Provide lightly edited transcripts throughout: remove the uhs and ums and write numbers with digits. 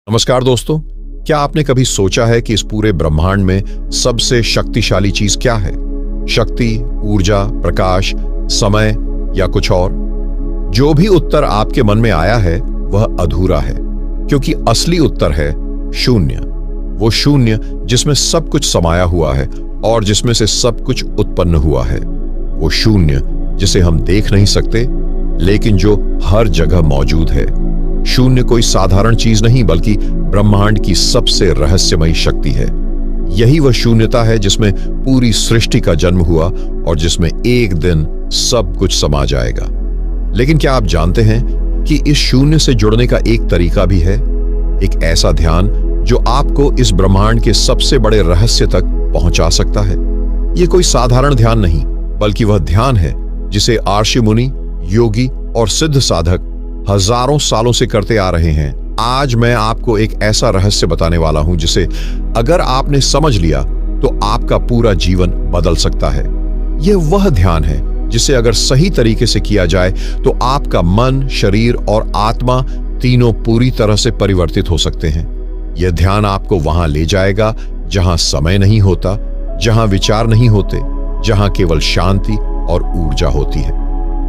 नमस्कार दोस्तों, क्या आपने कभी सोचा है कि इस पूरे ब्रह्मांड में सबसे शक्तिशाली चीज क्या है? शक्ति, ऊर्जा, प्रकाश, समय या कुछ और? जो भी उत्तर आपके मन में आया है वह अधूरा है, क्योंकि असली उत्तर है शून्य। वो शून्य जिसमें सब कुछ समाया हुआ है और जिसमें से सब कुछ उत्पन्न हुआ है। वो शून्य जिसे हम देख नहीं सकते, लेकिन जो हर जगह मौजूद है। शून्य कोई साधारण चीज नहीं, बल्कि ब्रह्मांड की सबसे रहस्यमयी शक्ति है। यही वह शून्यता है जिसमें पूरी सृष्टि का जन्म हुआ और जिसमें एक दिन सब कुछ समा जाएगा। लेकिन क्या आप जानते हैं कि इस शून्य से जुड़ने का एक तरीका भी है? एक ऐसा ध्यान जो आपको इस ब्रह्मांड के सबसे बड़े रहस्य तक पहुंचा सकता है। यह कोई साधारण ध्यान नहीं, बल्कि वह ध्यान है जिसे आर्षि मुनि, योगी और सिद्ध साधक हजारों सालों से करते आ रहे हैं। आज मैं आपको एक ऐसा रहस्य बताने वाला हूं जिसे अगर आपने समझ लिया तो आपका पूरा जीवन बदल सकता है। यह वह ध्यान है जिसे अगर सही तरीके से किया जाए तो आपका मन, शरीर और आत्मा तीनों पूरी तरह से परिवर्तित हो सकते हैं। यह ध्यान आपको वहां ले जाएगा जहां समय नहीं होता, जहां विचार नहीं होते, जहां केवल शांति और ऊर्जा होती है।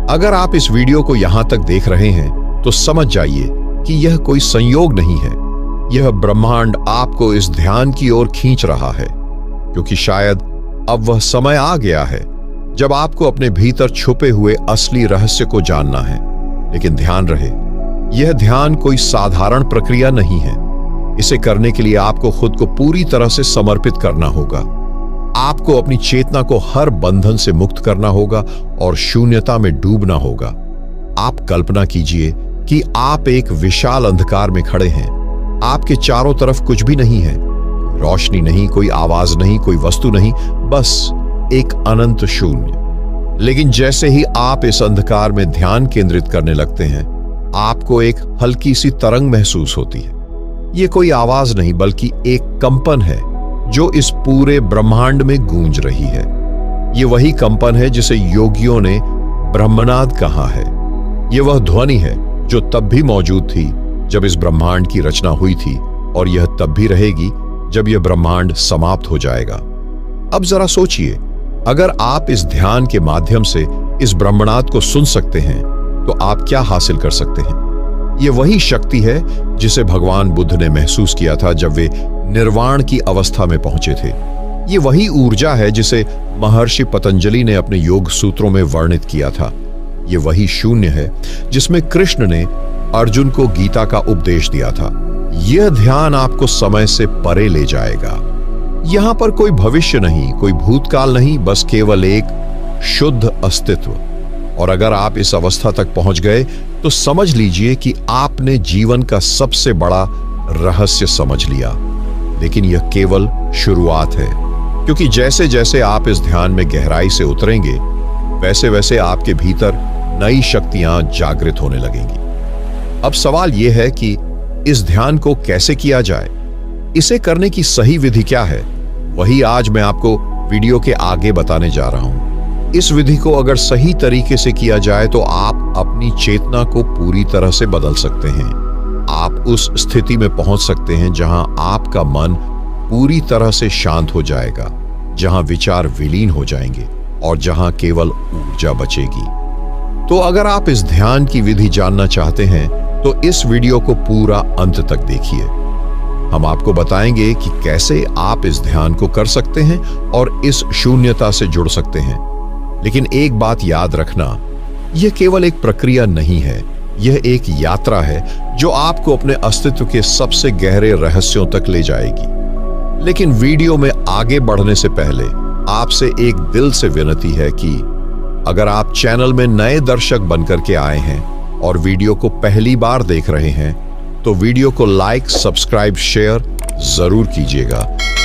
अगर आप इस वीडियो को यहां तक देख रहे हैं तो समझ जाइए कि यह कोई संयोग नहीं है। यह ब्रह्मांड आपको इस ध्यान की ओर खींच रहा है, क्योंकि शायद अब वह समय आ गया है जब आपको अपने भीतर छुपे हुए असली रहस्य को जानना है। लेकिन ध्यान रहे, यह ध्यान कोई साधारण प्रक्रिया नहीं है। इसे करने के लिए आपको खुद को पूरी तरह से समर्पित करना होगा। आपको अपनी चेतना को हर बंधन से मुक्त करना होगा और शून्यता में डूबना होगा। आप कल्पना कीजिए कि आप एक विशाल अंधकार में खड़े हैं। आपके चारों तरफ कुछ भी नहीं है, रोशनी नहीं, कोई आवाज नहीं, कोई वस्तु नहीं, बस एक अनंत शून्य। लेकिन जैसे ही आप इस अंधकार में ध्यान केंद्रित करने लगते हैं, आपको एक हल्की सी तरंग महसूस होती है। यह कोई आवाज नहीं, बल्कि एक कंपन है जो इस पूरे ब्रह्मांड में गूंज रही है। यह वही कंपन है जिसे योगियों ने ब्रह्मनाद कहा है। यह वह ध्वनि है जो तब भी मौजूद थी जब इस ब्रह्मांड की रचना हुई थी, और यह तब भी रहेगी जब यह ब्रह्मांड समाप्त हो जाएगा। अब जरा सोचिए, अगर आप इस ध्यान के माध्यम से इस ब्रह्मनाद को सुन सकते हैं तो आप क्या हासिल कर सकते हैं? यह वही शक्ति है जिसे भगवान बुद्ध ने महसूस किया था जब वे निर्वाण की अवस्था में पहुंचे थे। यह वही ऊर्जा है जिसे महर्षि पतंजलि ने अपने योग सूत्रों में वर्णित किया था। यह वही शून्य है जिसमें कृष्ण ने अर्जुन को गीता का उपदेश दिया था। यह ध्यान आपको समय से परे ले जाएगा। यहां पर कोई भविष्य नहीं, कोई भूतकाल नहीं, बस केवल एक शुद्ध अस्तित्व। और अगर आप इस अवस्था तक पहुंच गए तो समझ लीजिए कि आपने जीवन का सबसे बड़ा रहस्य समझ लिया। लेकिन यह केवल शुरुआत है, क्योंकि जैसे जैसे आप इस ध्यान में गहराई से उतरेंगे, वैसे वैसे आपके भीतर नई शक्तियां जागृत होने लगेंगी। अब सवाल यह है कि इस ध्यान को कैसे किया जाए? इसे करने की सही विधि क्या है? वही आज मैं आपको वीडियो के आगे बताने जा रहा हूं। इस विधि को अगर सही तरीके से किया जाए तो आप अपनी चेतना को पूरी तरह से बदल सकते हैं। आप उस स्थिति में पहुंच सकते हैं जहां आपका मन पूरी तरह से शांत हो जाएगा, जहां विचार विलीन हो जाएंगे और जहां केवल ऊर्जा बचेगी। तो अगर आप इस ध्यान की विधि जानना चाहते हैं तो इस वीडियो को पूरा अंत तक देखिए। हम आपको बताएंगे कि कैसे आप इस ध्यान को कर सकते हैं और इस शून्यता से जुड़ सकते हैं। लेकिन एक बात याद रखना, यह केवल एक प्रक्रिया नहीं है, यह एक यात्रा है जो आपको अपने अस्तित्व के सबसे गहरे रहस्यों तक ले जाएगी। लेकिन वीडियो में आगे बढ़ने से पहले आपसे एक दिल से विनती है कि अगर आप चैनल में नए दर्शक बनकर के आए हैं और वीडियो को पहली बार देख रहे हैं तो वीडियो को लाइक, सब्सक्राइब, शेयर जरूर कीजिएगा,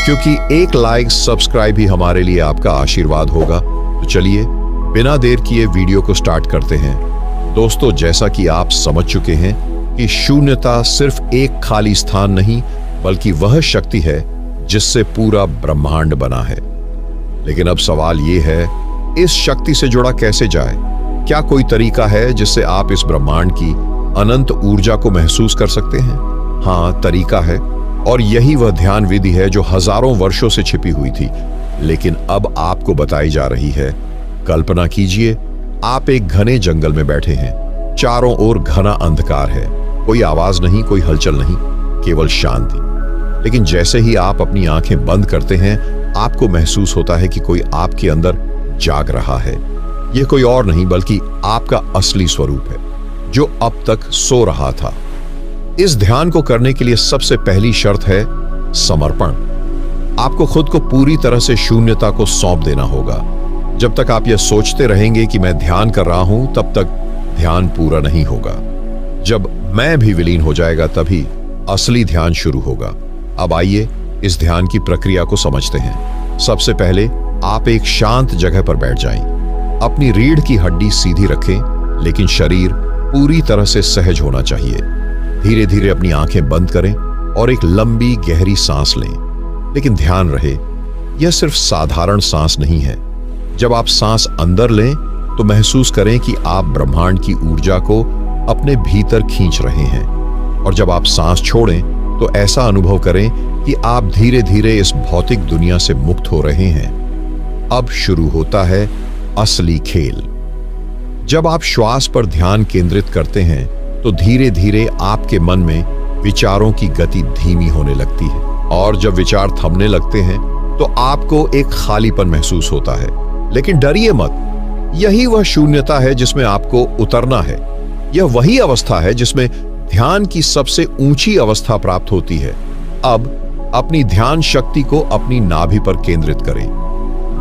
क्योंकि एक लाइक, सब्सक्राइब ही हमारे लिए आपका आशीर्वाद होगा। तो चलिए बिना देर किए वीडियो को स्टार्ट करते हैं। दोस्तों, जैसा कि आप समझ चुके हैं कि शून्यता सिर्फ एक खाली स्थान नहीं, बल्कि वह शक्ति है जिससे पूरा ब्रह्मांड बना है। लेकिन अब सवाल यह है, इस शक्ति से जुड़ा कैसे जाए? क्या कोई तरीका है जिससे आप इस ब्रह्मांड की अनंत ऊर्जा को महसूस कर सकते हैं? हाँ, तरीका है, और यही वह ध्यान विधि है जो हजारों वर्षों से छिपी हुई थी, लेकिन अब आपको बताई जा रही है। कल्पना कीजिए, आप एक घने जंगल में बैठे हैं। चारों ओर घना अंधकार है, कोई आवाज नहीं, कोई हलचल नहीं, केवल शांति। लेकिन जैसे ही आप अपनी आंखें बंद करते हैं, आपको महसूस होता है कि कोई आपके अंदर जाग रहा है। यह कोई और नहीं बल्कि आपका असली स्वरूप है, जो अब तक सो रहा था। इस ध्यान को करने के लिए सबसे पहली शर्त है समर्पण। आपको खुद को पूरी तरह से शून्यता को सौंप देना होगा। जब तक आप यह सोचते रहेंगे कि मैं ध्यान कर रहा हूं, तब तक ध्यान पूरा नहीं होगा। जब मैं भी विलीन हो जाएगा, तभी असली ध्यान शुरू होगा। अब आइए इस ध्यान की प्रक्रिया को समझते हैं। सबसे पहले आप एक शांत जगह पर बैठ जाएं। अपनी रीढ़ की हड्डी सीधी रखें, लेकिन शरीर पूरी तरह से सहज होना चाहिए। धीरे धीरे अपनी आंखें बंद करें और एक लंबी गहरी सांस लें। लेकिन ध्यान रहे, यह सिर्फ साधारण सांस नहीं है। जब आप सांस अंदर लें तो महसूस करें कि आप ब्रह्मांड की ऊर्जा को अपने भीतर खींच रहे हैं, और जब आप सांस छोड़ें तो ऐसा अनुभव करें कि आप धीरे धीरे इस भौतिक दुनिया से मुक्त हो रहे हैं। अब शुरू होता है असली खेल। जब आप श्वास पर ध्यान केंद्रित करते हैं तो धीरे धीरे आपके मन में विचारों की गति धीमी होने लगती है, और जब विचार थमने लगते हैं तो आपको एक खालीपन महसूस होता है। लेकिन डरिए मत, यही वह शून्यता है जिसमें आपको उतरना है। यह वही अवस्था है जिसमें ध्यान की सबसे ऊंची अवस्था प्राप्त होती है। अब अपनी ध्यान शक्ति को अपनी नाभि पर केंद्रित करें।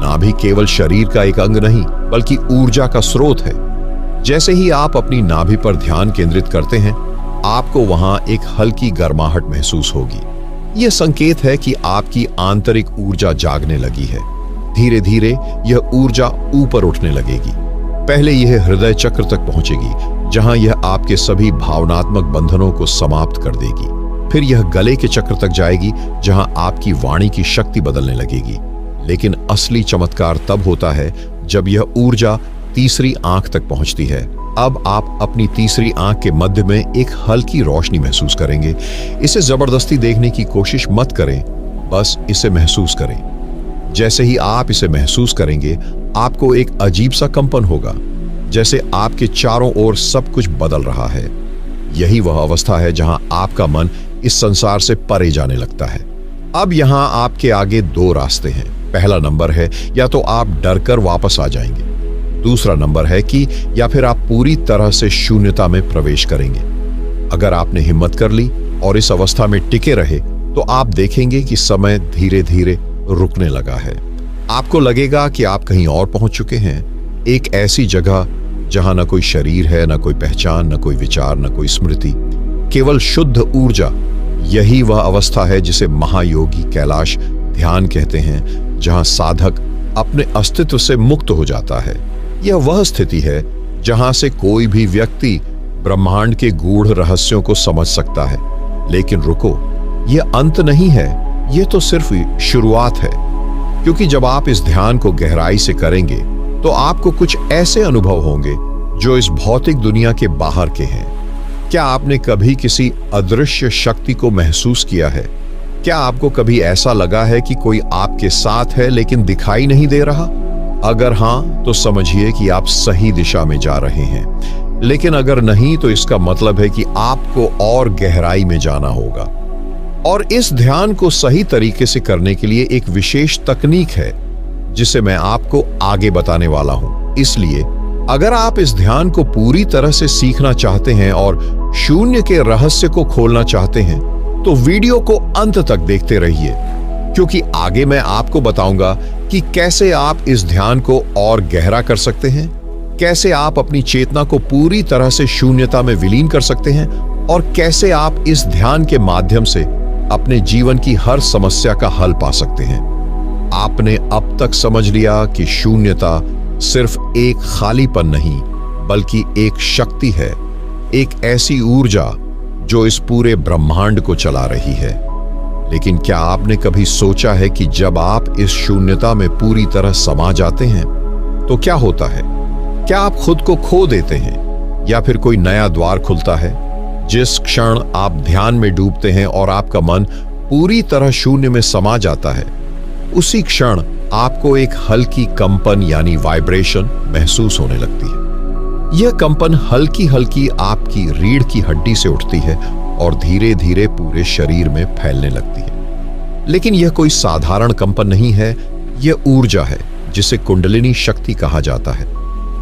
नाभि केवल शरीर का एक अंग नहीं, बल्कि ऊर्जा का स्रोत है। जैसे ही आप अपनी नाभि पर ध्यान केंद्रित करते हैं, आपको वहां एक हल्की गर्माहट महसूस होगी। यह संकेत है कि आपकी आंतरिक ऊर्जा जागने लगी है। धीरे धीरे यह ऊर्जा ऊपर उठने लगेगी। पहले यह हृदय चक्र तक पहुंचेगी, जहां यह आपके सभी भावनात्मक बंधनों को समाप्त कर देगी। फिर यह गले के चक्र तक जाएगी, जहां आपकी वाणी की शक्ति बदलने लगेगी। लेकिन असली चमत्कार तब होता है जब यह ऊर्जा तीसरी आंख तक पहुंचती है। अब आप अपनी तीसरी आंख के मध्य में एक हल्की रोशनी महसूस करेंगे। इसे जबरदस्ती देखने की कोशिश मत करें, बस इसे महसूस करें। जैसे ही आप इसे महसूस करेंगे, आपको एक अजीब सा कंपन होगा, जैसे आपके चारों ओर सब कुछ बदल रहा है। यही वह अवस्था है जहां आपका मन इस संसार से परे जाने लगता है। अब यहां आपके आगे दो रास्ते हैं। पहला नंबर है या तो आप डरकर वापस आ जाएंगे, दूसरा नंबर है कि या फिर आप पूरी तरह से शून्यता में प्रवेश करेंगे। अगर आपने हिम्मत कर ली और इस अवस्था में टिके रहे, तो आप देखेंगे कि समय धीरे धीरे रुकने लगा है। आपको लगेगा कि आप कहीं और पहुंच चुके हैं, एक ऐसी जगह जहां न कोई शरीर है, न कोई पहचान, न कोई विचार, न कोई स्मृति, केवल शुद्ध ऊर्जा। यही वह अवस्था है जिसे महायोगी कैलाश ध्यान कहते हैं, जहां साधक अपने अस्तित्व से मुक्त हो जाता है। यह वह स्थिति है जहां से कोई भी व्यक्ति ब्रह्मांड के गूढ़ रहस्यों को समझ सकता है। लेकिन रुको, यह अंत नहीं है, यह तो सिर्फ शुरुआत है। क्योंकि जब आप इस ध्यान को गहराई से करेंगे तो आपको कुछ ऐसे अनुभव होंगे जो इस भौतिक दुनिया के बाहर के हैं। क्या आपने कभी किसी अदृश्य शक्ति को महसूस किया है? क्या आपको कभी ऐसा लगा है कि कोई आपके साथ है लेकिन दिखाई नहीं दे रहा? अगर हां, तो समझिए कि आप सही दिशा में जा रहे हैं। लेकिन अगर नहीं, तो इसका मतलब है कि आपको और गहराई में जाना होगा। और इस ध्यान को सही तरीके से करने के लिए एक विशेष तकनीक है, जिसे मैं आपको आगे बताने वाला हूं। इसलिए अगर आप इस ध्यान को पूरी तरह से सीखना चाहते हैं और शून्य के रहस्य को खोलना चाहते हैं, तो वीडियो को अंत तक देखते रहिए, क्योंकि आगे मैं आपको बताऊंगा कि कैसे आप इस ध्यान को और गहरा कर सकते हैं, कैसे आप अपनी चेतना को पूरी तरह से शून्यता में विलीन कर सकते हैं, और कैसे आप इस ध्यान के माध्यम से अपने जीवन की हर समस्या का हल पा सकते हैं। आपने अब तक समझ लिया कि शून्यता सिर्फ एक खालीपन नहीं, बल्कि एक शक्ति है, एक ऐसी ऊर्जा जो इस पूरे ब्रह्मांड को चला रही है। लेकिन क्या आपने कभी सोचा है कि जब आप इस शून्यता में पूरी तरह समा जाते हैं तो क्या होता है? क्या आप खुद को खो देते हैं, या फिर कोई नया द्वार खुलता है जिस क्षण आप ध्यान में डूबते हैं और आपका मन पूरी तरह शून्य में समा जाता है, उसी क्षण आपको एक हल्की कंपन यानी वाइब्रेशन महसूस होने लगती है। यह कंपन हल्की हल्की आपकी रीढ़ की हड्डी से उठती है और धीरे धीरे पूरे शरीर में फैलने लगती है। लेकिन यह कोई साधारण कंपन नहीं है, यह ऊर्जा है जिसे कुंडलिनी शक्ति कहा जाता है।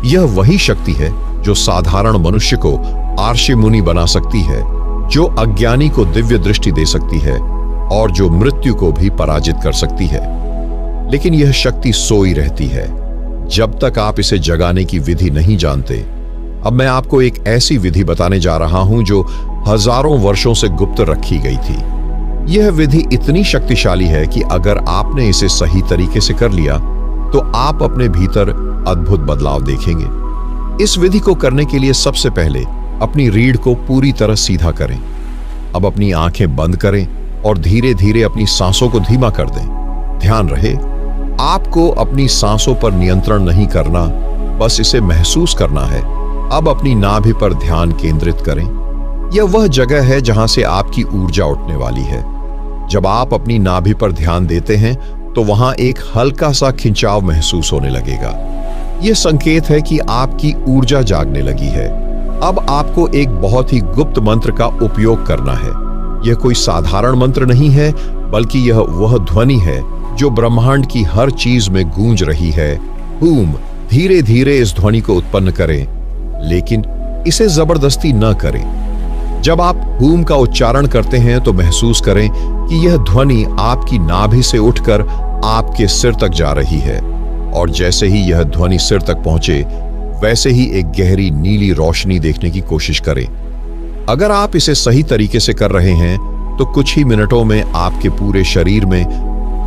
यह वही शक्ति है जो साधारण मनुष्य को आर्षि मुनि बना सकती है, जो अज्ञानी को दिव्य दृष्टि दे सकती है और जो मृत्यु को भी पराजित कर सकती है। लेकिन यह शक्ति सोई रहती है जब तक आप इसे जगाने की विधि नहीं जानते। अब मैं आपको एक ऐसी विधि बताने जा रहा हूं जो हजारों वर्षों से गुप्त रखी गई थी। यह विधि इतनी शक्तिशाली है कि अगर आपने इसे सही तरीके से कर लिया तो आप अपने भीतर अद्भुत बदलाव देखेंगे। इस विधि को करने के लिए सबसे पहले अपनी रीढ़ को पूरी तरह सीधा करें। अब अपनी आंखें बंद करें और धीरे धीरे अपनी सांसों को धीमा कर दें। ध्यान रहे, आपको अपनी सांसों पर नियंत्रण नहीं करना, बस इसे महसूस करना है। अब अपनी नाभि पर ध्यान केंद्रित करें। यह वह जगह है जहां से आपकी ऊर्जा उठने वाली है। जब आप अपनी नाभि पर ध्यान देते हैं तो वहां एक हल्का सा खिंचाव महसूस होने लगेगा। यह संकेत है कि आपकी ऊर्जा जागने लगी है। अब आपको एक बहुत ही गुप्त मंत्र का उपयोग करना है। यह कोई साधारण मंत्र नहीं है, बल्कि यह वह ध्वनि है जो ब्रह्मांड की हर चीज में गूंज रही है। हूम। धीरे धीरे इस ध्वनि को उत्पन्न करें, लेकिन इसे जबरदस्ती न करें। जब आप हूम का उच्चारण करते हैं तो महसूस करें कि यह ध्वनि आपकी नाभि से उठकर आपके सिर तक जा रही है, और जैसे ही यह ध्वनि सिर तक पहुंचे, वैसे ही एक गहरी नीली रोशनी देखने की कोशिश करें। अगर आप इसे सही तरीके से कर रहे हैं तो कुछ ही मिनटों में आपके पूरे शरीर में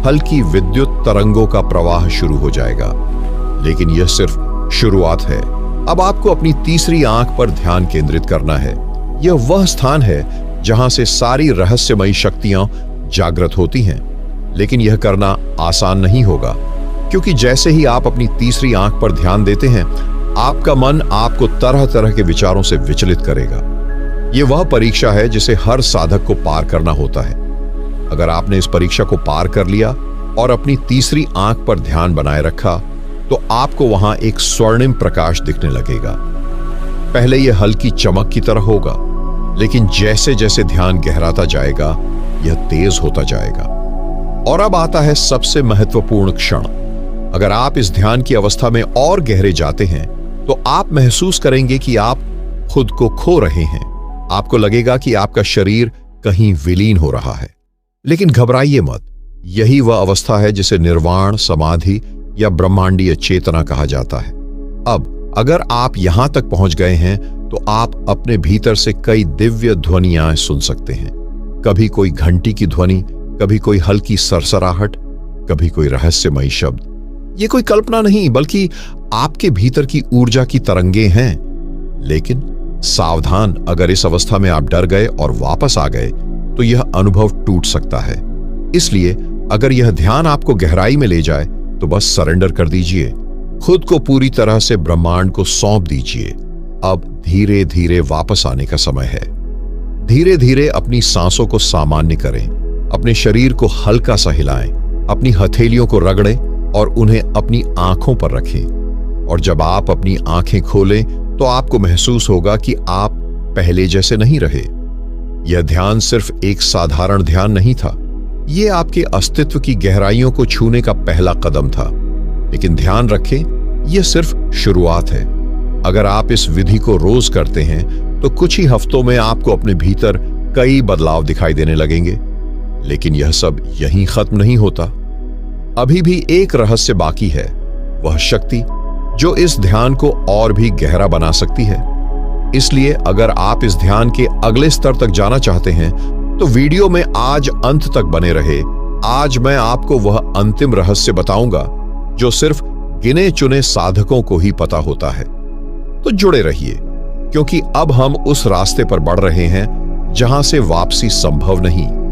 हल्की विद्युत तरंगों का प्रवाह शुरू हो जाएगा। लेकिन यह सिर्फ शुरुआत है। अब आपको अपनी तीसरी आंख पर ध्यान केंद्रित करना है। यह वह स्थान है जहां से सारी रहस्यमयी शक्तियां जागृत होती हैं। लेकिन यह करना आसान नहीं होगा, क्योंकि जैसे ही आप अपनी तीसरी आंख पर ध्यान देते हैं, आपका मन आपको तरह तरह के विचारों से विचलित करेगा। यह वह परीक्षा है जिसे हर साधक को पार करना होता है। अगर आपने इस परीक्षा को पार कर लिया और अपनी तीसरी आंख पर ध्यान बनाए रखा, तो आपको वहां एक स्वर्णिम प्रकाश दिखने लगेगा। पहले यह हल्की चमक की तरह होगा, लेकिन जैसे जैसे ध्यान गहराता जाएगा, यह तेज होता जाएगा। और अब आता है सबसे महत्वपूर्ण क्षण। अगर आप इस ध्यान की अवस्था में और गहरे जाते हैं, तो आप महसूस करेंगे कि आप खुद को खो रहे हैं। आपको लगेगा कि आपका शरीर कहीं विलीन हो रहा है। लेकिन घबराइए मत, यही वह अवस्था है जिसे निर्वाण, समाधि या ब्रह्मांडीय चेतना कहा जाता है। अब अगर आप यहां तक पहुंच गए हैं, तो आप अपने भीतर से कई दिव्य ध्वनियां सुन सकते हैं। कभी कोई घंटी की ध्वनि, कभी कोई हल्की सरसराहट, कभी कोई रहस्यमयी शब्द। ये कोई कल्पना नहीं, बल्कि आपके भीतर की ऊर्जा की तरंगे हैं। लेकिन सावधान, अगर इस अवस्था में आप डर गए और वापस आ गए, तो यह अनुभव टूट सकता है। इसलिए अगर यह ध्यान आपको गहराई में ले जाए, तो बस सरेंडर कर दीजिए। खुद को पूरी तरह से ब्रह्मांड को सौंप दीजिए। अब धीरे धीरे वापस आने का समय है। धीरे धीरे अपनी सांसों को सामान्य करें, अपने शरीर को हल्का सा हिलाएं, अपनी हथेलियों को रगड़ें और उन्हें अपनी आंखों पर रखें। और जब आप अपनी आंखें खोलें, तो आपको महसूस होगा कि आप पहले जैसे नहीं रहे। यह ध्यान सिर्फ एक साधारण ध्यान नहीं था, यह आपके अस्तित्व की गहराइयों को छूने का पहला कदम था। लेकिन ध्यान रखें, यह सिर्फ शुरुआत है। अगर आप इस विधि को रोज करते हैं, तो कुछ ही हफ्तों में आपको अपने भीतर कई बदलाव दिखाई देने लगेंगे। लेकिन यह सब यहीं खत्म नहीं होता। अभी भी एक रहस्य बाकी है, वह शक्ति जो इस ध्यान को और भी गहरा बना सकती है। इसलिए अगर आप इस ध्यान के अगले स्तर तक जाना चाहते हैं, तो वीडियो में आज अंत तक बने रहे। आज मैं आपको वह अंतिम रहस्य बताऊंगा जो सिर्फ गिने चुने साधकों को ही पता होता है। तो जुड़े रहिए, क्योंकि अब हम उस रास्ते पर बढ़ रहे हैं जहां से वापसी संभव नहीं।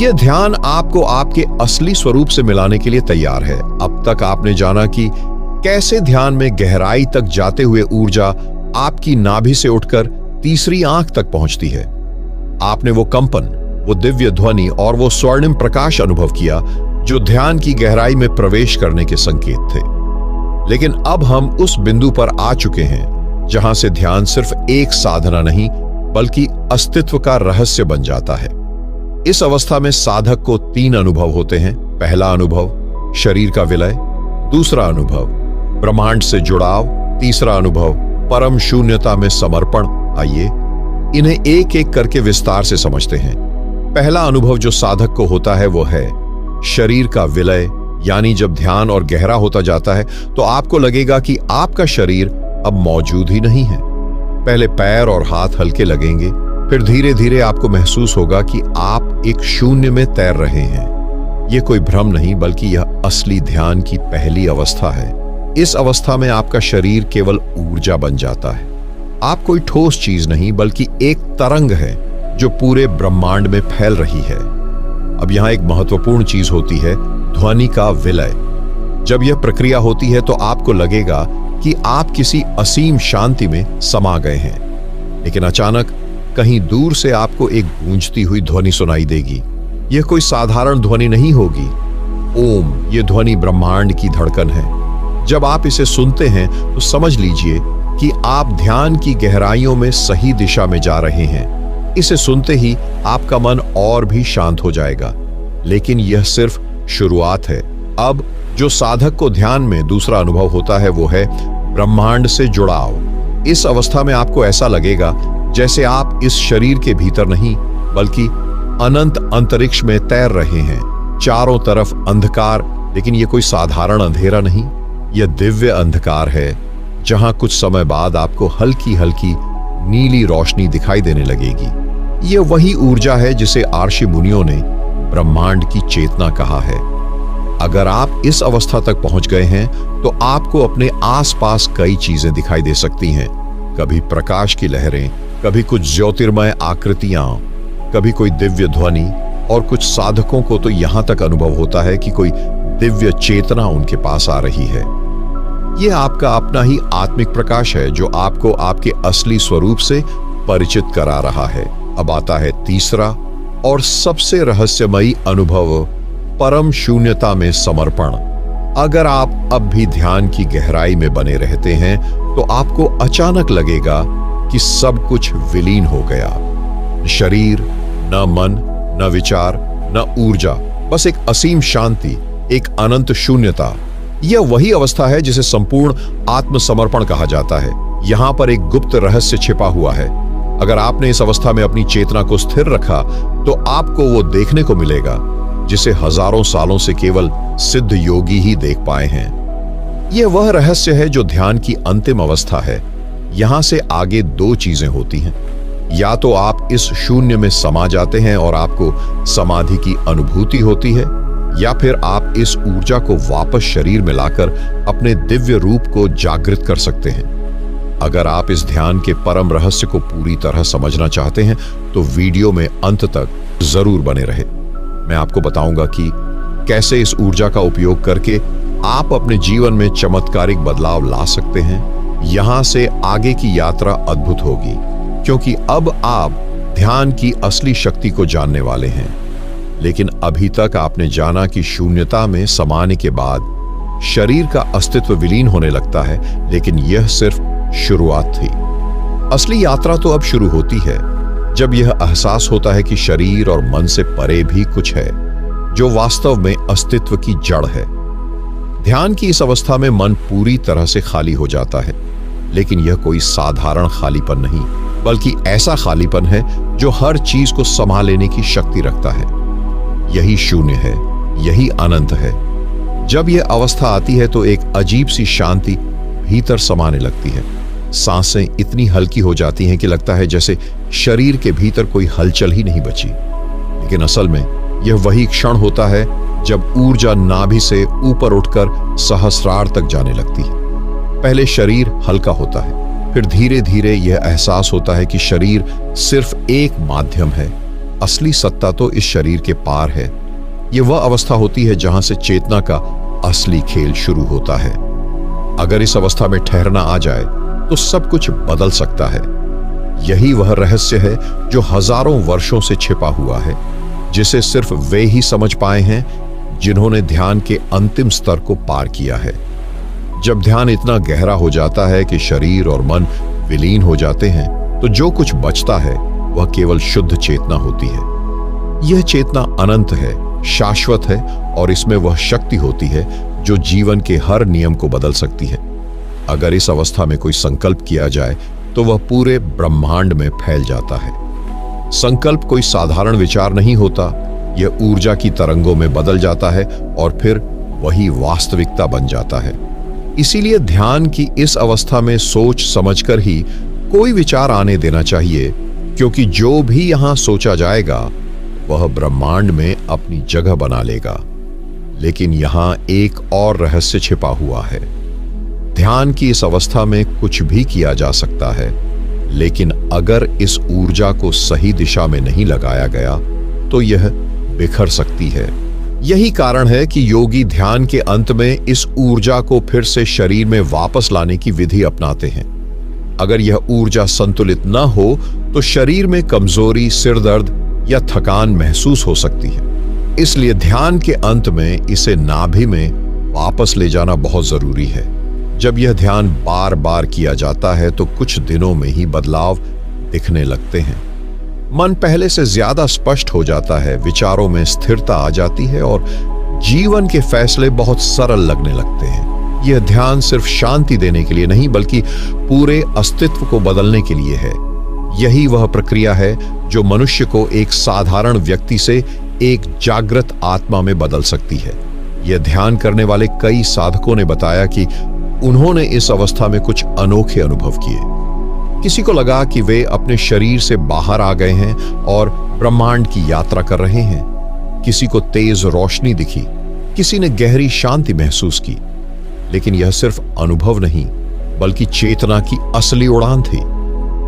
यह ध्यान आपको आपके असली स्वरूप से मिलाने के लिए तैयार है। अब तक आपने जाना कि कैसे ध्यान में गहराई तक जाते हुए ऊर्जा आपकी नाभि से उठकर तीसरी आंख तक पहुंचती है। आपने वो कंपन, वो दिव्य ध्वनि और वो स्वर्णिम प्रकाश अनुभव किया जो ध्यान की गहराई में प्रवेश करने के संकेत थे। लेकिन अब हम उस बिंदु पर आ चुके हैं जहां से ध्यान सिर्फ एक साधना नहीं बल्कि अस्तित्व का रहस्य बन जाता है। इस अवस्था में साधक को 3 अनुभव होते हैं। पहला अनुभव शरीर का विलय, दूसरा अनुभव ब्रह्मांड से जुड़ाव, तीसरा अनुभव परम शून्यता में समर्पण। आइए इन्हें एक एक करके विस्तार से समझते हैं। पहला अनुभव जो साधक को होता है वो है शरीर का विलय, यानी जब ध्यान और गहरा होता जाता है तो आपको लगेगा कि आपका शरीर अब मौजूद ही नहीं है। पहले पैर और हाथ हल्के लगेंगे, फिर धीरे धीरे आपको महसूस होगा कि आप एक शून्य में तैर रहे हैं। यह कोई भ्रम नहीं बल्कि यह असली ध्यान की पहली अवस्था है। इस अवस्था में आपका शरीर केवल ऊर्जा बन जाता है। आप कोई ठोस चीज नहीं बल्कि एक तरंग है जो पूरे ब्रह्मांड में फैल रही है। अब यहां एक महत्वपूर्ण चीज होती है, ध्वनि का विलय। जब यह प्रक्रिया होती है तो आपको लगेगा कि आप किसी असीम शांति में समा गए हैं, लेकिन अचानक कहीं दूर से आपको एक गूंजती हुई ध्वनि सुनाई देगी। यह कोई साधारण ध्वनि नहीं होगी। ओम, यह ध्वनि ब्रह्मांड की धड़कन है। जब आप इसे सुनते हैं तो समझ लीजिए कि आप ध्यान की गहराइयों में सही दिशा में जा रहे हैं। इसे सुनते ही आपका मन और भी शांत हो जाएगा। लेकिन यह सिर्फ शुरुआत है। अब जो साधक को ध्यान में दूसरा अनुभव होता है वो है ब्रह्मांड से जुड़ाव। इस अवस्था में आपको ऐसा लगेगा जैसे आप इस शरीर के भीतर नहीं बल्कि अनंत अंतरिक्ष में तैर रहे हैं। चारों तरफ अंधकार, लेकिन यह कोई साधारण अंधेरा नहीं, यह दिव्य अंधकार है जहां कुछ समय बाद आपको हल्की हल्की नीली रोशनी दिखाई देने लगेगी। यह वही ऊर्जा है जिसे आर्षि मुनियों ने ब्रह्मांड की चेतना कहा है। अगर आप इस अवस्था तक पहुंच गए हैं तो आपको अपने आसपास कई चीजें दिखाई दे सकती हैं। कभी प्रकाश की लहरें, कभी कुछ ज्योतिर्मय आकृतियां, कभी कोई दिव्य ध्वनि, और कुछ साधकों को तो यहां तक अनुभव होता है कि कोई दिव्य चेतना उनके पास आ रही है। यह आपका अपना ही आत्मिक प्रकाश है जो आपको आपके असली स्वरूप से परिचित करा रहा है। अब आता है तीसरा और सबसे रहस्यमयी अनुभव, परम शून्यता में समर्पण। अगर आप अब भी ध्यान की गहराई में बने रहते हैं तो आपको अचानक लगेगा कि सब कुछ विलीन हो गया। शरीर, न मन, न विचार, न ऊर्जा, बस एक असीम शांति, एक अनंत शून्यता। यह वही अवस्था है जिसे संपूर्ण आत्मसमर्पण कहा जाता है। यहां पर एक गुप्त रहस्य छिपा हुआ है। अगर आपने इस अवस्था में अपनी चेतना को स्थिर रखा तो आपको वो देखने को मिलेगा जिसे हजारों सालों से केवल सिद्ध योगी ही देख पाए हैं। यह वह रहस्य है जो ध्यान की अंतिम अवस्था है। यहां से आगे 2 चीजें होती हैं। या तो आप इस शून्य में समा जाते हैं और आपको समाधि की अनुभूति होती है, या फिर आप इस ऊर्जा को वापस शरीर में लाकर अपने दिव्य रूप को जागृत कर सकते हैं। अगर आप इस ध्यान के परम रहस्य को पूरी तरह समझना चाहते हैं तो वीडियो में अंत तक जरूर बने रहे। मैं आपको बताऊंगा कि कैसे इस ऊर्जा का उपयोग करके आप अपने जीवन में चमत्कारिक बदलाव ला सकते हैं। यहां से आगे की यात्रा अद्भुत होगी, क्योंकि अब आप ध्यान की असली शक्ति को जानने वाले हैं। लेकिन अभी तक आपने जाना कि शून्यता में समाने के बाद शरीर का अस्तित्व विलीन होने लगता है, लेकिन यह सिर्फ शुरुआत थी। असली यात्रा तो अब शुरू होती है जब यह एहसास होता है कि शरीर और मन से परे भी कुछ है जो वास्तव में अस्तित्व की जड़ है। ध्यान की इस अवस्था में मन पूरी तरह से खाली हो जाता है, लेकिन यह कोई साधारण खालीपन नहीं बल्कि ऐसा खालीपन है जो हर चीज को संभाल लेने की शक्ति रखता है। यही शून्य है, यही अनंत है। जब यह अवस्था आती है तो एक अजीब सी शांति भीतर समाने लगती है। सांसें इतनी हल्की हो जाती हैं कि लगता है जैसे शरीर के भीतर कोई हलचल ही नहीं बची। लेकिन असल में यह वही क्षण होता है जब ऊर्जा नाभि से ऊपर उठकर सहस्रार तक जाने लगती है। पहले शरीर हल्का होता है, फिर धीरे धीरे यह एहसास होता है कि शरीर सिर्फ एक माध्यम है, असली सत्ता तो इस शरीर के पार है। यह वह अवस्था होती है जहां से चेतना का असली खेल शुरू होता है। अगर इस अवस्था में ठहरना आ जाए तो सब कुछ बदल सकता है। यही वह रहस्य है जो हजारों वर्षों से छिपा हुआ है, जिसे सिर्फ वे ही समझ पाए हैं जिन्होंने ध्यान के अंतिम स्तर को पार किया है। जब ध्यान इतना गहरा हो जाता है कि शरीर और मन विलीन हो जाते हैं, तो जो कुछ बचता है वह केवल शुद्ध चेतना होती है। यह चेतना अनंत है, शाश्वत है, और इसमें वह शक्ति होती है जो जीवन के हर नियम को बदल सकती है। अगर इस अवस्था में कोई संकल्प किया जाए तो वह पूरे ब्रह्मांड में फैल जाता है। संकल्प कोई साधारण विचार नहीं होता, यह ऊर्जा की तरंगों में बदल जाता है और फिर वही वास्तविकता बन जाता है। इसीलिए ध्यान की इस अवस्था में सोच समझकर ही कोई विचार आने देना चाहिए, क्योंकि जो भी यहां सोचा जाएगा वह ब्रह्मांड में अपनी जगह बना लेगा। लेकिन यहां एक और रहस्य छिपा हुआ है। ध्यान की इस अवस्था में कुछ भी किया जा सकता है, लेकिन अगर इस ऊर्जा को सही दिशा में नहीं लगाया गया तो यह बिखर सकती है। यही कारण है कि योगी ध्यान के अंत में इस ऊर्जा को फिर से शरीर में वापस लाने की विधि अपनाते हैं। अगर यह ऊर्जा संतुलित न हो तो शरीर में कमजोरी, सिरदर्द या थकान महसूस हो सकती है। इसलिए ध्यान के अंत में इसे नाभि में वापस ले जाना बहुत जरूरी है। जब यह ध्यान बार बार किया जाता है तो कुछ दिनों में ही बदलाव दिखने लगते हैं। मन पहले से ज्यादा स्पष्ट हो जाता है, विचारों में स्थिरता आ जाती है और जीवन के फैसले बहुत सरल लगने लगते हैं। यह ध्यान सिर्फ शांति देने के लिए नहीं, बल्कि पूरे अस्तित्व को बदलने के लिए है। यही वह प्रक्रिया है जो मनुष्य को एक साधारण व्यक्ति से एक जागृत आत्मा में बदल सकती है। यह ध्यान करने वाले कई साधकों ने बताया कि उन्होंने इस अवस्था में कुछ अनोखे अनुभव किए। किसी को लगा कि वे अपने शरीर से बाहर आ गए हैं और ब्रह्मांड की यात्रा कर रहे हैं। किसी को तेज रोशनी दिखी, किसी ने गहरी शांति महसूस की। लेकिन यह सिर्फ अनुभव नहीं, बल्कि चेतना की असली उड़ान थी।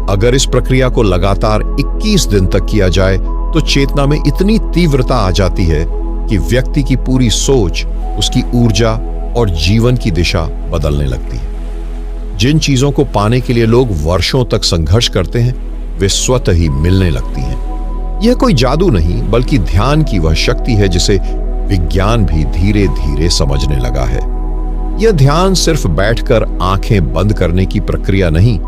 अगर इस प्रक्रिया को लगातार 21 दिन तक किया जाए तो चेतना में इतनी तीव्रता आ जाती है कि व्यक्ति की पूरी सोच, उसकी ऊर्जा और जीवन की दिशा बदलने लगती है। जिन चीजों को पाने के लिए लोग वर्षों तक संघर्ष करते हैं, वे स्वतः ही मिलने लगती हैं। यह कोई जादू नहीं, बल्कि ध्यान की वह शक्ति है जिसे विज्ञान भी धीरे धीरे समझने लगा है। यह ध्यान सिर्फ बैठकर आंखें बंद करने की प्रक्रिया नहीं,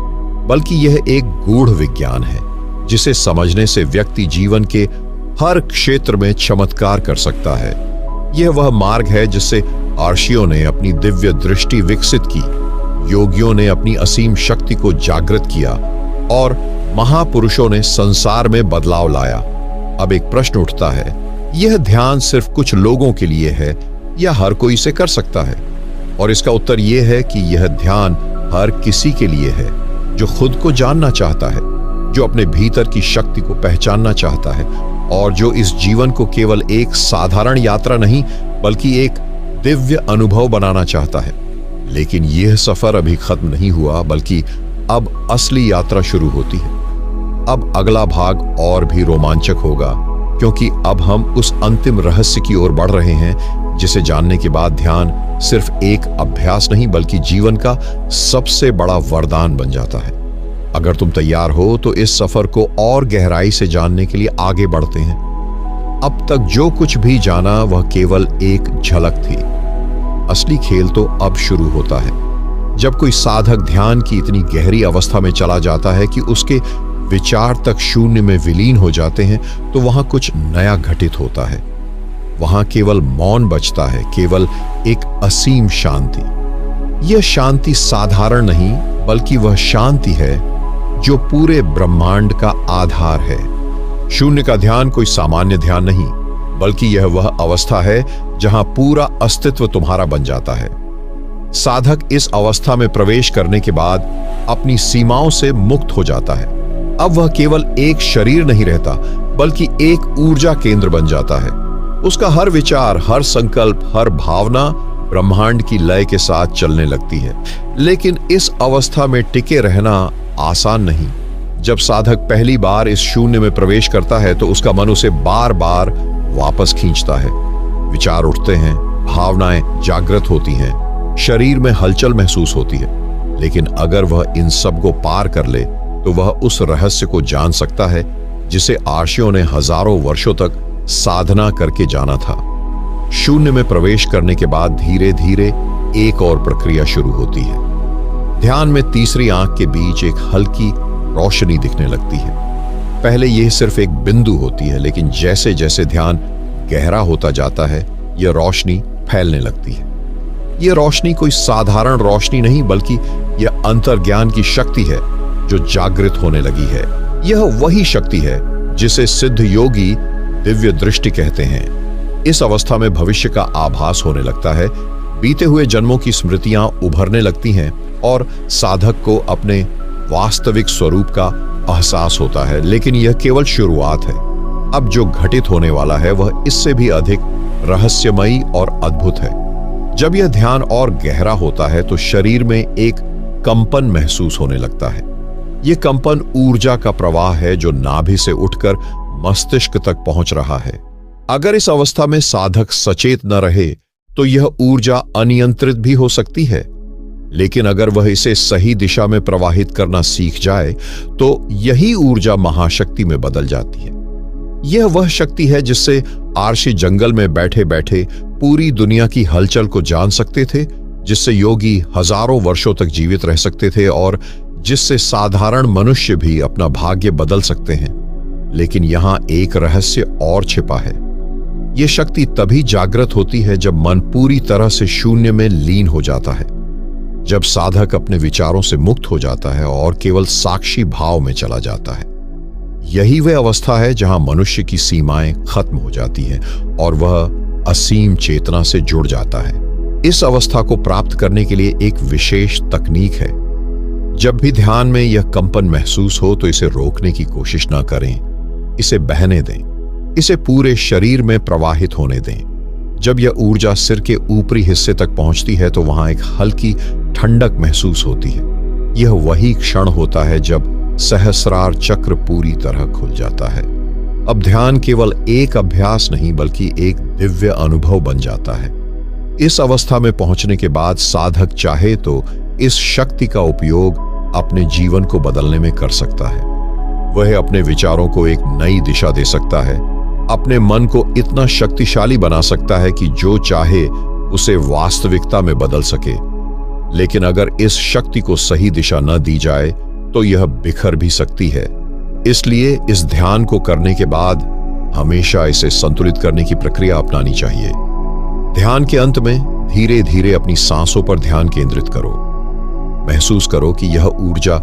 बल्कि यह एक गूढ़ विज्ञान है जिसे समझने से व्यक्ति जीवन के हर क्षेत्र में चमत्कार कर सकता है। यह वह मार्ग है जिससे अर्षियों ने अपनी दिव्य दृष्टि विकसित की, योगियों ने अपनी असीम शक्ति को जागृत किया और महापुरुषों ने संसार में बदलाव लाया। अब एक प्रश्न उठता है, यह ध्यान सिर्फ कुछ लोगों के लिए है या हर कोई इसे कर सकता है? और इसका उत्तर यह है कि यह ध्यान हर किसी के लिए है जो खुद को जानना चाहता है, जो अपने भीतर की शक्ति को पहचानना चाहता है और जो इस जीवन को केवल एक साधारण यात्रा नहीं, बल्कि एक दिव्य अनुभव बनाना चाहता है। लेकिन यह सफर अभी खत्म नहीं हुआ, बल्कि अब असली यात्रा शुरू होती है। अब अगला भाग और भी रोमांचक होगा, क्योंकि अब हम उस अंतिम रहस्य की ओर बढ़ रहे हैं जिसे जानने के बाद ध्यान सिर्फ एक अभ्यास नहीं, बल्कि जीवन का सबसे बड़ा वरदान बन जाता है। अगर तुम तैयार हो तो इस सफर को और गहराई से जानने के लिए आगे बढ़ते हैं। अब तक जो कुछ भी जाना वह केवल एक झलक थी। असली खेल तो अब शुरू होता है। जब कोई साधक ध्यान की इतनी गहरी अवस्था में चला जाता है कि उसके विचार तक शून्य में विलीन हो जाते हैं, तो वहां कुछ नया घटित होता है। वहां केवल मौन बचता है, केवल एक असीम शांति। यह शांति साधारण नहीं, बल्कि वह शांति है जो पूरे ब्रह्मांड का आधार है। शून्य का ध्यान कोई सामान्य ध्यान नहीं, बल्कि यह वह अवस्था है जहां पूरा अस्तित्व तुम्हारा बन जाता है। साधक इस अवस्था में प्रवेश करने के बाद अपनी सीमाओं से मुक्त हो जाता है। अब वह केवल एक शरीर नहीं रहता, बल्कि एक ऊर्जा केंद्र बन जाता है। उसका हर विचार, हर संकल्प, हर भावना ब्रह्मांड की लय के साथ चलने लगती है। लेकिन इस अवस्था में टिके रहना आसान नहीं। जब साधक पहली बार इस शून्य में प्रवेश करता है तो उसका मन उसे बार बार वापस खींचता है। विचार उठते हैं, भावनाएं जागृत होती हैं, शरीर में हलचल महसूस होती है। लेकिन अगर वह इन सब को पार कर ले तो वह उस रहस्य को जान सकता है जिसे आर्षियों ने हजारों वर्षों तक साधना करके जाना था। शून्य में प्रवेश करने के बाद धीरे धीरे एक और प्रक्रिया शुरू होती है। ध्यान में तीसरी आंख के बीच एक हल्की रोशनी दिखने लगती है। पहले यह सिर्फ एक बिंदु होती है, लेकिन जैसे जैसे ध्यान गहरा होता जाता है यह रोशनी फैलने लगती है। यह रोशनी कोई साधारण रोशनी नहीं, बल्कि यह अंतर्ज्ञान की शक्ति है जो जागृत होने लगी है। यह वही शक्ति है जिसे सिद्ध योगी दिव्य दृष्टि कहते हैं। इस अवस्था में भविष्य का आभास होने लगता है, बीते हुए जन्मों की स्मृतियां उभरने लगती हैं और साधक को अपने वास्तविक स्वरूप का एहसास होता है। लेकिन यह केवल शुरुआत है। अब जो घटित होने वाला है वह इससे भी अधिक रहस्यमयी और अद्भुत है। जब यह ध्यान और गहरा होता है तो शरीर में एक कंपन महसूस होने लगता है। यह कंपन ऊर्जा का प्रवाह है जो नाभि से उठकर मस्तिष्क तक पहुंच रहा है। अगर इस अवस्था में साधक सचेत न रहे तो यह ऊर्जा अनियंत्रित भी हो सकती है, लेकिन अगर वह इसे सही दिशा में प्रवाहित करना सीख जाए तो यही ऊर्जा महाशक्ति में बदल जाती है। यह वह शक्ति है जिससे आर्षि जंगल में बैठे बैठे पूरी दुनिया की हलचल को जान सकते थे, जिससे योगी हजारों वर्षों तक जीवित रह सकते थे और जिससे साधारण मनुष्य भी अपना भाग्य बदल सकते हैं। लेकिन यहां एक रहस्य और छिपा है। यह शक्ति तभी जागृत होती है जब मन पूरी तरह से शून्य में लीन हो जाता है, जब साधक अपने विचारों से मुक्त हो जाता है और केवल साक्षी भाव में चला जाता है। यही वह अवस्था है जहां मनुष्य की सीमाएं खत्म हो जाती हैं और वह असीम चेतना से जुड़ जाता है। इस अवस्था को प्राप्त करने के लिए एक विशेष तकनीक है। जब भी ध्यान में यह कंपन महसूस हो तो इसे रोकने की कोशिश ना करें, इसे बहने दें, इसे पूरे शरीर में प्रवाहित होने दें। जब यह ऊर्जा सिर के ऊपरी हिस्से तक पहुंचती है तो वहां एक हल्की ठंडक महसूस होती है। यह वही क्षण होता है जब सहस्रार चक्र पूरी तरह खुल जाता है। अब ध्यान केवल एक अभ्यास नहीं बल्कि एक दिव्य अनुभव बन जाता है। इस अवस्था में पहुंचने के बाद साधक चाहे तो इस शक्ति का उपयोग अपने जीवन को बदलने में कर सकता है। वह अपने विचारों को एक नई दिशा दे सकता है, अपने मन को इतना शक्तिशाली बना सकता है कि जो चाहे उसे वास्तविकता में बदल सके। लेकिन अगर इस शक्ति को सही दिशा न दी जाए तो यह बिखर भी सकती है। इसलिए इस ध्यान को करने के बाद हमेशा इसे संतुलित करने की प्रक्रिया अपनानी चाहिए। ध्यान के अंत में धीरे धीरे अपनी सांसों पर ध्यान केंद्रित करो। महसूस करो कि यह ऊर्जा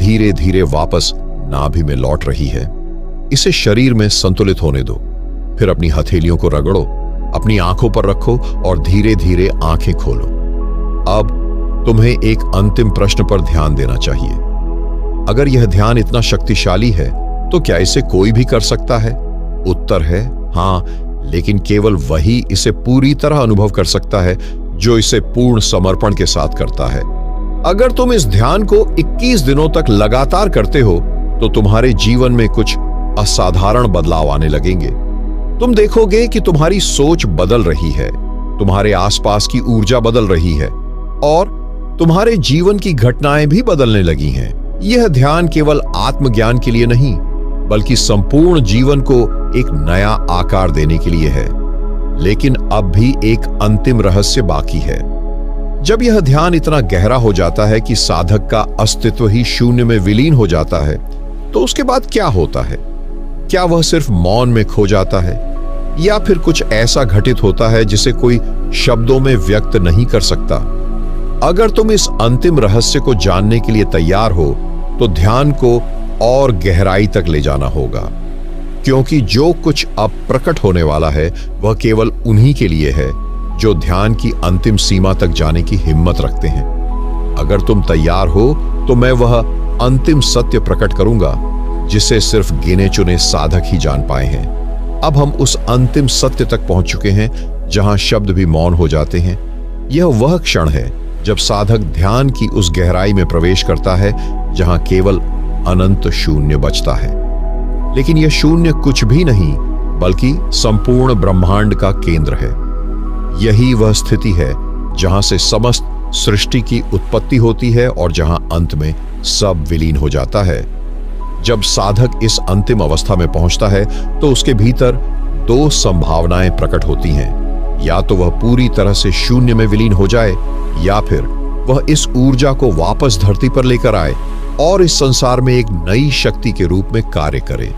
धीरे धीरे वापस नाभि में लौट रही है। इसे शरीर में संतुलित होने दो। फिर अपनी हथेलियों को रगड़ो, अपनी आंखों पर रखो और धीरे धीरे आंखें खोलो। अब तुम्हें एक अंतिम प्रश्न पर ध्यान देना चाहिए। अगर यह ध्यान इतना शक्तिशाली है तो क्या इसे कोई भी कर सकता है? उत्तर है हां, लेकिन केवल वही इसे पूरी तरह अनुभव कर सकता है जो इसे पूर्ण समर्पण के साथ करता है। अगर तुम इस ध्यान को 21 दिनों तक लगातार करते हो तो तुम्हारे जीवन में कुछ असाधारण बदलाव आने लगेंगे। तुम देखोगे कि तुम्हारी सोच बदल रही है, तुम्हारे आसपास की ऊर्जा बदल रही है और तुम्हारे जीवन की घटनाएं भी बदलने लगी हैं। यह ध्यान केवल आत्मज्ञान के लिए नहीं बल्कि संपूर्ण जीवन को एक नया आकार देने के लिए है। लेकिन अब भी एक अंतिम रहस्य बाकी है। जब यह ध्यान इतना गहरा हो जाता है कि साधक का अस्तित्व ही शून्य में विलीन हो जाता है तो उसके बाद क्या होता है? क्या वह सिर्फ मौन में खो जाता है या फिर कुछ ऐसा घटित होता है जिसे कोई शब्दों में व्यक्त नहीं कर सकता? अगर तुम इस अंतिम रहस्य को जानने के लिए तैयार हो तो ध्यान को और गहराई तक ले जाना होगा, क्योंकि जो कुछ अब प्रकट होने वाला है वह केवल उन्हीं के लिए है जो ध्यान की अंतिम सीमा तक जाने की हिम्मत रखते हैं। अगर तुम तैयार हो तो मैं वह अंतिम सत्य प्रकट करूंगा जिसे सिर्फ गिने चुने साधक ही जान पाए हैं। अब हम उस अंतिम सत्य तक पहुंच चुके हैं जहां शब्द भी मौन हो जाते हैं। यह वह क्षण है जब साधक ध्यान की उस गहराई में प्रवेश करता है जहां केवल अनंत शून्य बचता है। लेकिन यह शून्य कुछ भी नहीं बल्कि संपूर्ण ब्रह्मांड का केंद्र है। यही वह स्थिति है जहां से समस्त सृष्टि की उत्पत्ति होती है और जहां अंत में सब विलीन हो जाता है। जब साधक इस अंतिम अवस्था में पहुंचता है तो उसके भीतर दो संभावनाएं प्रकट होती हैं। या तो वह पूरी तरह से शून्य में विलीन हो जाए, या फिर वह इस ऊर्जा को वापस धरती पर लेकर आए और इस संसार में एक नई शक्ति के रूप में कार्य करे।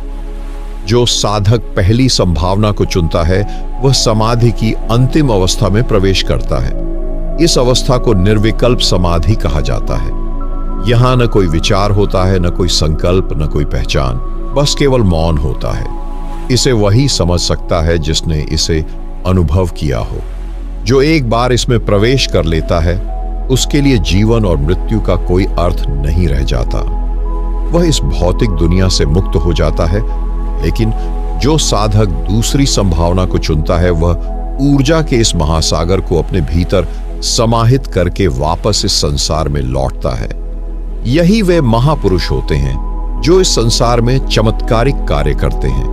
जो साधक पहली संभावना को चुनता है वह समाधि की अंतिम अवस्था में प्रवेश करता है। इस अवस्था को निर्विकल्प समाधि कहा जाता है। यहां न कोई विचार होता है, न कोई संकल्प, न कोई पहचान, बस केवल मौन होता है। इसे वही समझ सकता है जिसने इसे अनुभव किया हो। जो एक बार इसमें प्रवेश कर लेता है उसके लिए जीवन और मृत्यु का कोई अर्थ नहीं रह जाता। वह इस भौतिक दुनिया से मुक्त हो जाता है। लेकिन जो साधक दूसरी संभावना को चुनता है वह ऊर्जा के इस महासागर को अपने भीतर समाहित करके वापस इस संसार में लौटता है। यही वे महापुरुष होते हैं जो इस संसार में चमत्कारिक कार्य करते हैं।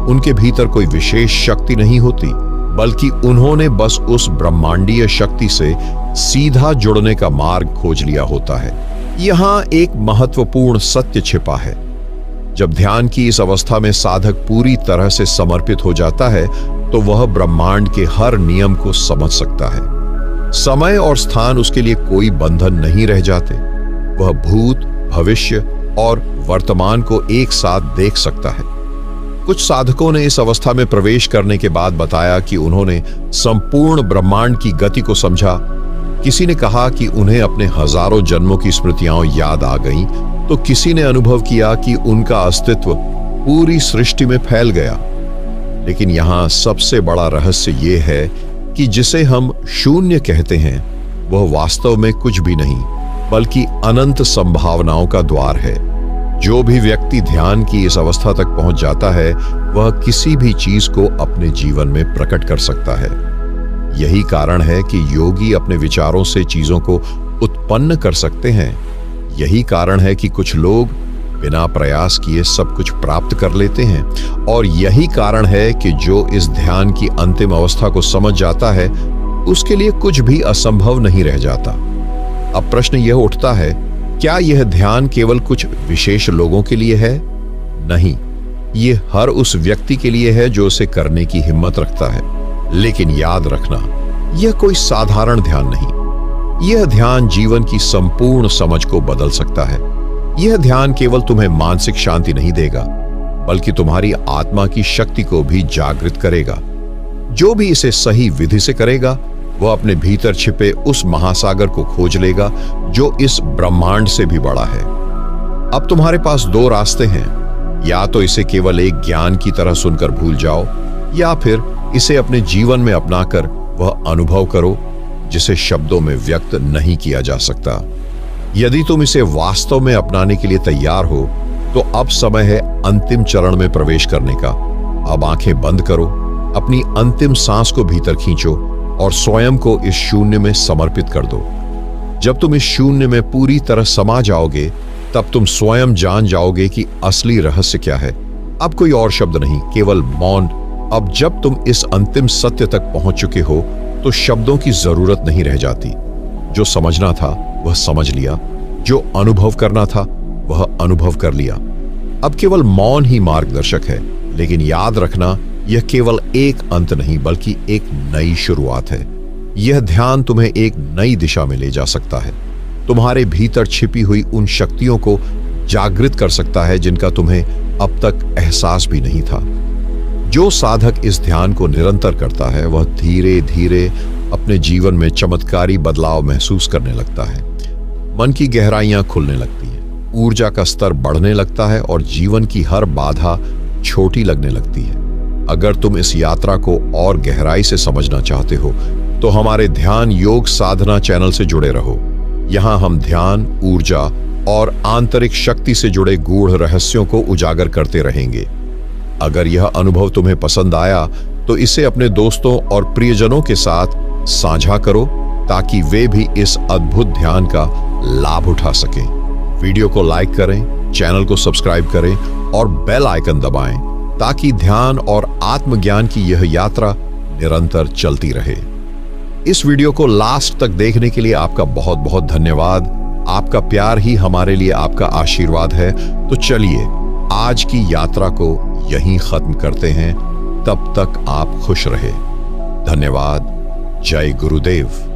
उनके भीतर कोई विशेष शक्ति नहीं होती, बल्कि उन्होंने बस उस ब्रह्मांडीय शक्ति से सीधा जुड़ने का मार्ग खोज लिया होता है। यहां एक महत्वपूर्ण सत्य छिपा है। जब ध्यान की इस अवस्था में साधक पूरी तरह से समर्पित हो जाता है तो वह ब्रह्मांड के हर नियम को समझ सकता है। समय और स्थान उसके लिए कोई बंधन नहीं रह जाते। वह भूत, भविष्य और वर्तमान को एक साथ देख सकता है। कुछ साधकों ने इस अवस्था में प्रवेश करने के बाद बताया कि उन्होंने संपूर्ण ब्रह्मांड की गति को समझा। किसी ने कहा कि उन्हें अपने हजारों जन्मों की स्मृतियां याद आ गईं, तो किसी ने अनुभव किया कि उनका अस्तित्व पूरी सृष्टि में फैल गया। लेकिन यहां सबसे बड़ा रहस्य यह है कि जिसे हम शून्य कहते हैं वह वास्तव में कुछ भी नहीं, बल्कि अनंत संभावनाओं का द्वार है। जो भी व्यक्ति ध्यान की इस अवस्था तक पहुंच जाता है वह किसी भी चीज को अपने जीवन में प्रकट कर सकता है। यही कारण है कि योगी अपने विचारों से चीजों को उत्पन्न कर सकते हैं। यही कारण है कि कुछ लोग बिना प्रयास किए सब कुछ प्राप्त कर लेते हैं। और यही कारण है कि जो इस ध्यान की अंतिम अवस्था को समझ जाता है उसके लिए कुछ भी असंभव नहीं रह जाता। अब प्रश्न यह उठता है, क्या यह ध्यान केवल कुछ विशेष लोगों के लिए है? नहीं, यह हर उस व्यक्ति के लिए है जो उसे करने की हिम्मत रखता है। लेकिन याद रखना, यह कोई साधारण ध्यान नहीं। यह ध्यान जीवन की संपूर्ण समझ को बदल सकता है। यह ध्यान केवल तुम्हें मानसिक शांति नहीं देगा, बल्कि तुम्हारी आत्मा की शक्ति को भी जागृत करेगा। जो भी इसे सही विधि से करेगा वह अपने भीतर छिपे उस महासागर को खोज लेगा जो इस ब्रह्मांड से भी बड़ा है। अब तुम्हारे पास दो रास्ते हैं। या तो इसे केवल एक ज्ञान की तरह सुनकर भूल जाओ, या फिर इसे अपने जीवन में अपनाकर वह अनुभव करो जिसे शब्दों में व्यक्त नहीं किया जा सकता। यदि तुम इसे वास्तव में अपनाने के लिए तैयार हो तो अब समय है अंतिम चरण में प्रवेश करने का। अब आंखें बंद करो, अपनी अंतिम सांस को भीतर खींचो और स्वयं को इस शून्य में समर्पित कर दो। जब तुम इस शून्य में पूरी तरह समा जाओगे तब तुम स्वयं जान जाओगे कि असली रहस्य क्या है। अब कोई और शब्द नहीं, केवल मौन। अब जब तुम इस अंतिम सत्य तक पहुंच चुके हो तो शब्दों की जरूरत नहीं रह जाती। जो समझना था वह समझ लिया, जो अनुभव करना था वह अनुभव कर लिया। अब केवल मौन ही मार्गदर्शक है। लेकिन याद रखना, यह केवल एक अंत नहीं बल्कि एक नई शुरुआत है। यह ध्यान तुम्हें एक नई दिशा में ले जा सकता है। तुम्हारे भीतर छिपी हुई उन शक्तियों को जागृत कर सकता है जिनका तुम्हें अब तक एहसास भी नहीं था। जो साधक इस ध्यान को निरंतर करता है वह धीरे धीरे अपने जीवन में चमत्कारी बदलाव महसूस करने लगता है। मन की गहराइयां खुलने लगती हैं, ऊर्जा का स्तर बढ़ने लगता है और जीवन की हर बाधा छोटी लगने लगती है। अगर तुम इस यात्रा को और गहराई से समझना चाहते हो तो हमारे ध्यान योग साधना चैनल से जुड़े रहो। यहाँ हम ध्यान, ऊर्जा और आंतरिक शक्ति से जुड़े गूढ़ रहस्यों को उजागर करते रहेंगे। अगर यह अनुभव तुम्हें पसंद आया तो इसे अपने दोस्तों और प्रियजनों के साथ साझा करो ताकि वे भी इस अद्भुत ध्यान का लाभ उठा सकें। वीडियो को लाइक करें, चैनल को सब्सक्राइब करें और बेल आइकन दबाएं ताकि ध्यान और आत्मज्ञान की यह यात्रा निरंतर चलती रहे। इस वीडियो को लास्ट तक देखने के लिए आपका बहुत बहुत धन्यवाद। आपका प्यार ही हमारे लिए आपका आशीर्वाद है। तो चलिए आज की यात्रा को यहीं खत्म करते हैं। तब तक आप खुश रहे। धन्यवाद। जय गुरुदेव।